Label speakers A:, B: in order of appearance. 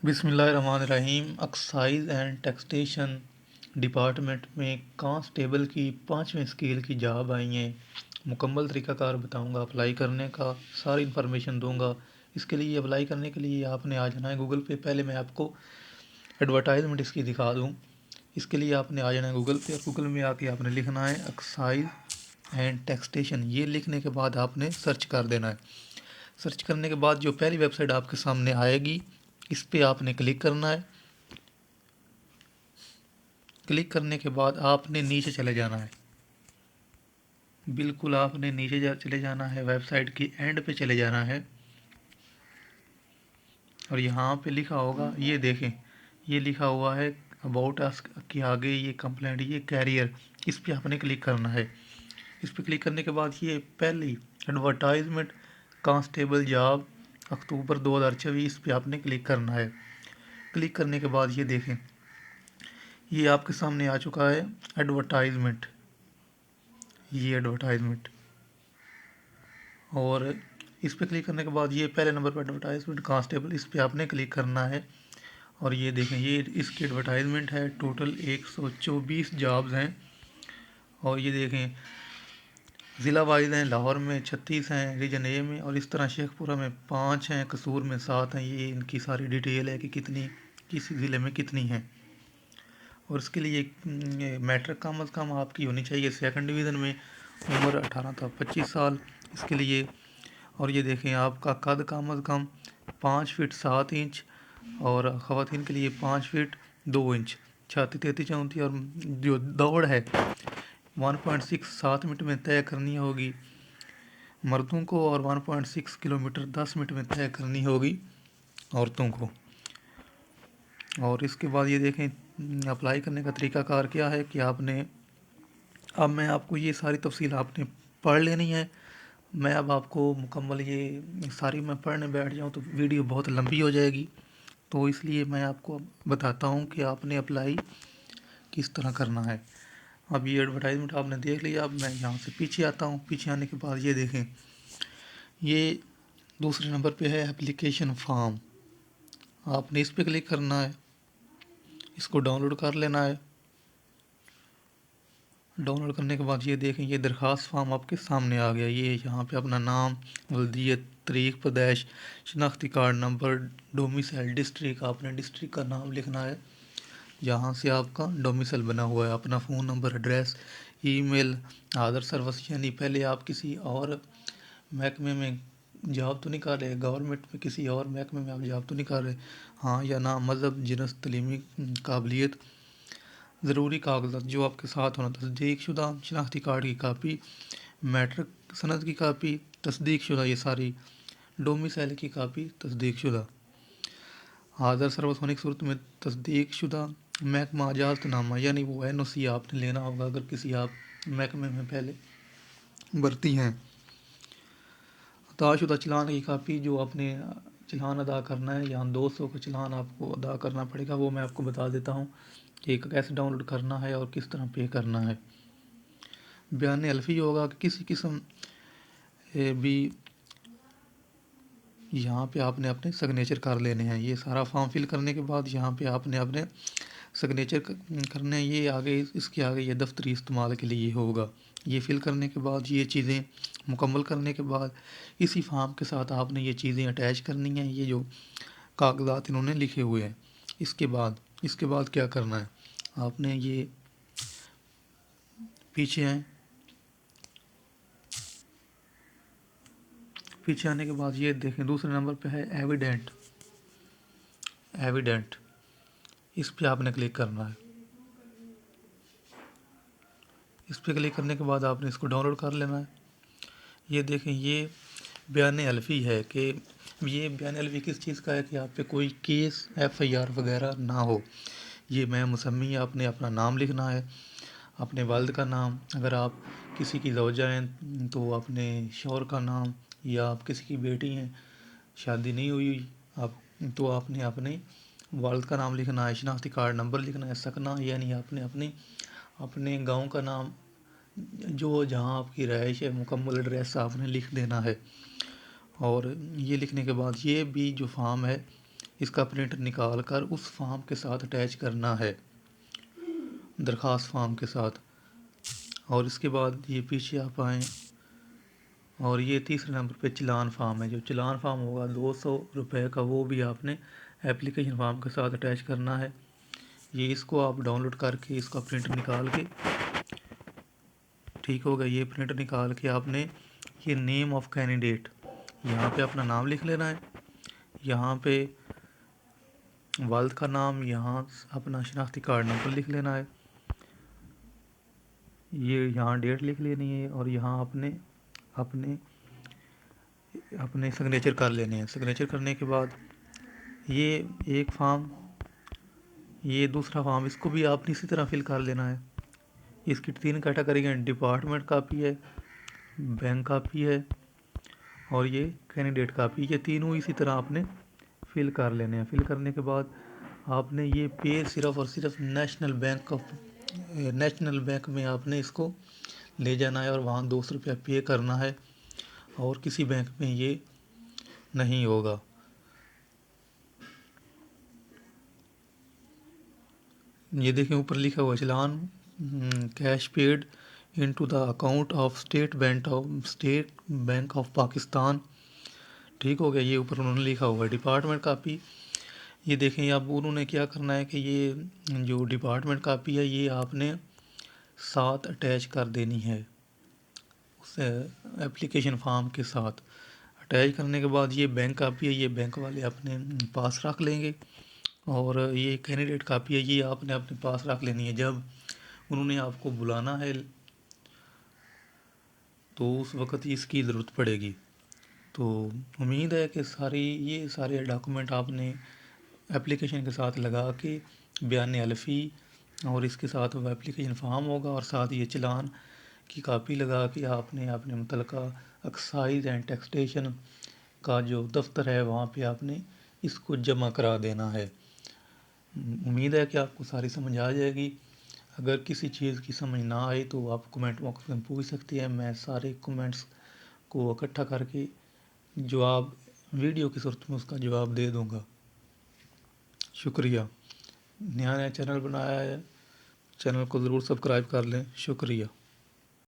A: بسم اللہ الرحمن الرحیم۔ ایکسائز اینڈ ٹیکسیشن ڈپارٹمنٹ میں کانسٹیبل کی 5ویں اسکیل کی جاب آئی ہیں۔ مکمل طریقہ کار بتاؤں گا، اپلائی کرنے کا ساری انفارمیشن دوں گا۔ اس کے لیے اپلائی کرنے کے لیے آپ نے آ جانا ہے گوگل پہ۔ پہلے میں آپ کو ایڈورٹائزمنٹ اس کی دکھا دوں۔ اس کے لیے آپ نے آ جانا ہے گوگل پہ، اور گوگل میں آ کے آپ نے لکھنا ہے ایکسائز اینڈ ٹیکسیشن۔ یہ لکھنے کے بعد آپ نے سرچ کر دینا ہے۔ سرچ کرنے کے بعد جو پہلی ویب سائٹ آپ کے سامنے آئے گی، اس پہ آپ نے کلک کرنا ہے۔ کلک کرنے کے بعد آپ نے نیچے چلے جانا ہے، بالکل آپ نے نیچے چلے جانا ہے، ویب سائٹ کی اینڈ پہ چلے جانا ہے، اور یہاں پہ لکھا ہوگا، یہ دیکھیں، یہ لکھا ہوا ہے اباؤٹ اس کے آگے یہ کمپلینٹ، یہ کیریئر، اس پہ آپ نے کلک کرنا ہے۔ اس پہ کلک کرنے کے بعد یہ پہلی ایڈورٹائزمنٹ کانسٹیبل جاب اکتوبر 2024، اس پہ آپ نے کلک کرنا ہے۔ کلک کرنے کے بعد یہ دیکھیں، یہ آپ کے سامنے آ چکا ہے ایڈورٹائزمنٹ، یہ ایڈورٹائزمنٹ، اور اس پہ کلک کرنے کے بعد یہ پہلے نمبر پہ ایڈورٹائزمنٹ کانسٹیبل، اس پہ آپ نے کلک کرنا ہے۔ اور یہ دیکھیں، یہ اس کی ایڈورٹائزمنٹ ہے، ٹوٹل 124 جابز ہیں، اور یہ دیکھیں ضلع وائز ہیں، لاہور میں 36 ہیں، ریجن اے میں، اور اس طرح شیخ پورہ میں 5 ہیں، قصور میں 7 ہیں۔ یہ ان کی ساری ڈیٹیل ہے کہ کتنی کس ضلع میں کتنی ہیں، اور اس کے لیے میٹرک کم از کم آپ کی ہونی چاہیے سیکنڈ ڈویژن میں، عمر 18 تا 25 سال اس کے لیے، اور یہ دیکھیں آپ کا قد کم از کم 5 فٹ 7 انچ، اور خواتین کے لیے 5 فٹ 2 انچ، چھاتی 33 34، اور جو دوڑ ہے 1.6 7 منٹ میں طے کرنی ہوگی مردوں کو، اور 1.6 کلومیٹر 10 منٹ میں طے کرنی ہوگی عورتوں کو۔ اور اس کے بعد یہ دیکھیں اپلائی کرنے کا طریقہ کار کیا ہے کہ آپ نے، اب میں آپ کو یہ ساری تفصیل آپ نے پڑھ لینی ہے۔ میں اب آپ کو مکمل یہ ساری میں پڑھنے بیٹھ جاؤں تو ویڈیو بہت لمبی ہو جائے گی، تو اس لیے میں آپ کو بتاتا ہوں کہ آپ نے اپلائی کس طرح کرنا ہے۔ اب یہ ایڈورٹائزمنٹ آپ نے دیکھ لیا، اب میں یہاں سے پیچھے آتا ہوں۔ پیچھے آنے کے بعد یہ دیکھیں، یہ دوسرے نمبر پہ ہے اپلیکیشن فارم، آپ نے اس پہ کلک کرنا ہے، اس کو ڈاؤن لوڈ کر لینا ہے۔ ڈاؤن لوڈ کرنے کے بعد یہ دیکھیں، یہ درخواست فارم آپ کے سامنے آ گیا۔ یہ یہاں پہ اپنا نام، ولدیت، تاریخ پیدائش، شناختی کارڈ نمبر، ڈومیسائل ڈسٹرکٹ، آپ نے ڈسٹرکٹ کا نام لکھنا ہے جہاں سے آپ کا ڈومیسائل بنا ہوا ہے، اپنا فون نمبر، ایڈریس، ای میل، آدر سروس، یعنی پہلے آپ کسی اور محکمے میں جاب تو نہیں کر رہے، گورنمنٹ میں کسی اور محکمے میں آپ جاب تو نہیں کر رہے، ہاں یا نہ، مذہب، جنس، تعلیمی قابلیت، ضروری کاغذات جو آپ کے ساتھ ہونا، تصدیق شدہ شناختی کارڈ کی کاپی، میٹرک سند کی کاپی تصدیق شدہ، یہ ساری، ڈومیسائل کی کاپی تصدیق شدہ، حاضر سروس ہونے کی صورت میں تصدیق شدہ محکمہ اجازت نامہ، یعنی وہ این او سی آپ نے لینا ہوگا اگر کسی آپ محکمے میں پہلے بھرتی ہیں، عطا شدہ چلان کی کاپی، جو آپ نے چلان ادا کرنا ہے، یہاں 200 کا چلان آپ کو ادا کرنا پڑے گا، وہ میں آپ کو بتا دیتا ہوں کہ کیسے ڈاؤن لوڈ کرنا ہے اور کس طرح پے کرنا ہے۔ بیان حلفی ہوگا کہ کسی قسم بھی، یہاں پہ آپ نے اپنے سگنیچر کر لینے ہیں۔ یہ سارا فارم فل کرنے کے بعد یہاں پہ آپ نے اپنے سگنیچر کرنے ہیں۔ یہ آگے اس کے آگے یہ دفتری استعمال کے لیے ہوگا۔ یہ فل کرنے کے بعد، یہ چیزیں مکمل کرنے کے بعد، اسی فارم کے ساتھ آپ نے یہ چیزیں اٹیچ کرنی ہیں، یہ جو کاغذات انہوں نے لکھے ہوئے ہیں۔ اس کے بعد کیا کرنا ہے، آپ نے یہ پیچھے ہیں، پیچھے آنے کے بعد یہ دیکھیں دوسرے نمبر پہ ہے ایویڈنٹ، اس پہ آپ نے کلک کرنا ہے۔ اس پہ کلک کرنے کے بعد آپ نے اس کو ڈاؤن لوڈ کر لینا ہے۔ یہ دیکھیں، یہ بیان حلفی ہے کہ یہ بیان حلفی کس چیز کا ہے کہ آپ پہ کوئی کیس ایف آئی آر وغیرہ نہ ہو۔ یہ میں مسمی، آپ نے اپنا نام لکھنا ہے، اپنے والد کا نام، اگر آپ کسی کی زوجہ ہیں تو اپنے شوہر کا نام، یا آپ کسی کی بیٹی ہیں شادی نہیں ہوئی آپ تو آپ نے اپنے والد کا نام لکھنا ہے، شناختی کارڈ نمبر لکھنا ہے، سکنا یعنی آپ نے اپنے گاؤں کا نام، جو جہاں آپ کی رہائش ہے، مکمل ایڈریس آپ نے لکھ دینا ہے۔ اور یہ لکھنے کے بعد یہ بھی جو فارم ہے اس کا پرنٹ نکال کر اس فارم کے ساتھ اٹیچ کرنا ہے، درخواست فارم کے ساتھ۔ اور اس کے بعد یہ پیچھے آپ آئیں اور یہ تیسرے نمبر پہ چلان فارم ہے۔ جو چلان فارم ہوگا 200 روپے کا، وہ بھی آپ نے اپلیکیشن فارم کے ساتھ اٹیچ کرنا ہے۔ یہ اس کو آپ ڈاؤن لوڈ کر کے اس کا پرنٹ نکال کے، ٹھیک ہوگا، یہ پرنٹ نکال کے آپ نے یہ نیم آف کینڈیڈیٹ، یہاں پہ اپنا نام لکھ لینا ہے، یہاں پہ والد کا نام، یہاں اپنا شناختی کارڈ نمبر لکھ لینا ہے، یہ یہاں ڈیٹ لکھ لینی ہے، اور یہاں اپنے سگنیچر کر لینے ہیں۔ سگنیچر کرنے کے بعد یہ ایک فارم، یہ دوسرا فارم، اس کو بھی آپ نے اسی طرح فل کر لینا ہے۔ اس کی 3 کیٹیگری ہیں، ڈپارٹمنٹ کاپی ہے، بینک کاپی ہے، اور یہ کینڈیڈیٹ کاپی، یہ تینوں اسی طرح آپ نے فل کر لینے ہیں۔ فل کرنے کے بعد آپ نے یہ پے صرف اور صرف نیشنل بینک میں آپ نے اس کو لے جانا ہے، اور وہاں 200 روپیہ پے کرنا ہے، اور کسی بینک میں یہ نہیں ہوگا۔ یہ دیکھیں اوپر لکھا ہوا challan cash paid into the account of State Bank of Pakistan, ٹھیک ہو گیا، یہ اوپر انہوں نے لکھا ہوا ہے۔ ڈپارٹمنٹ کاپی، یہ دیکھیں اب انہوں نے کیا کرنا ہے کہ یہ جو ڈپارٹمنٹ کاپی ہے یہ آپ نے ساتھ اٹیچ کر دینی ہے اس اپلیکیشن فارم کے ساتھ۔ اٹیچ کرنے کے بعد یہ بینک کاپی ہے، یہ بینک والے اپنے پاس رکھ لیں گے، اور یہ کینڈیڈیٹ کاپی ہے، یہ آپ نے اپنے پاس رکھ لینی ہے۔ جب انہوں نے آپ کو بلانا ہے تو اس وقت اس کی ضرورت پڑے گی۔ تو امید ہے کہ یہ سارے ڈاکومنٹ آپ نے اپلیکیشن کے ساتھ لگا کے، بیان حلفی، اور اس کے ساتھ وہ اپلیکیشن فارم ہوگا، اور ساتھ یہ چلان کی کاپی لگا کے آپ نے اپنے متعلقہ ایکسائز اینڈ ٹیکسیشن کا جو دفتر ہے وہاں پہ آپ نے اس کو جمع کرا دینا ہے۔ امید ہے کہ آپ کو ساری سمجھ آ جائے گی۔ اگر کسی چیز کی سمجھ نہ آئی تو آپ کمنٹ باکس میں پوچھ سکتے ہیں، میں سارے کمنٹس کو اکٹھا کر کے ویڈیو کی صورت میں اس کا جواب دے دوں گا۔ شکریہ۔ نیا چینل بنایا ہے، چینل کو ضرور سبسکرائب کر لیں، شکریہ۔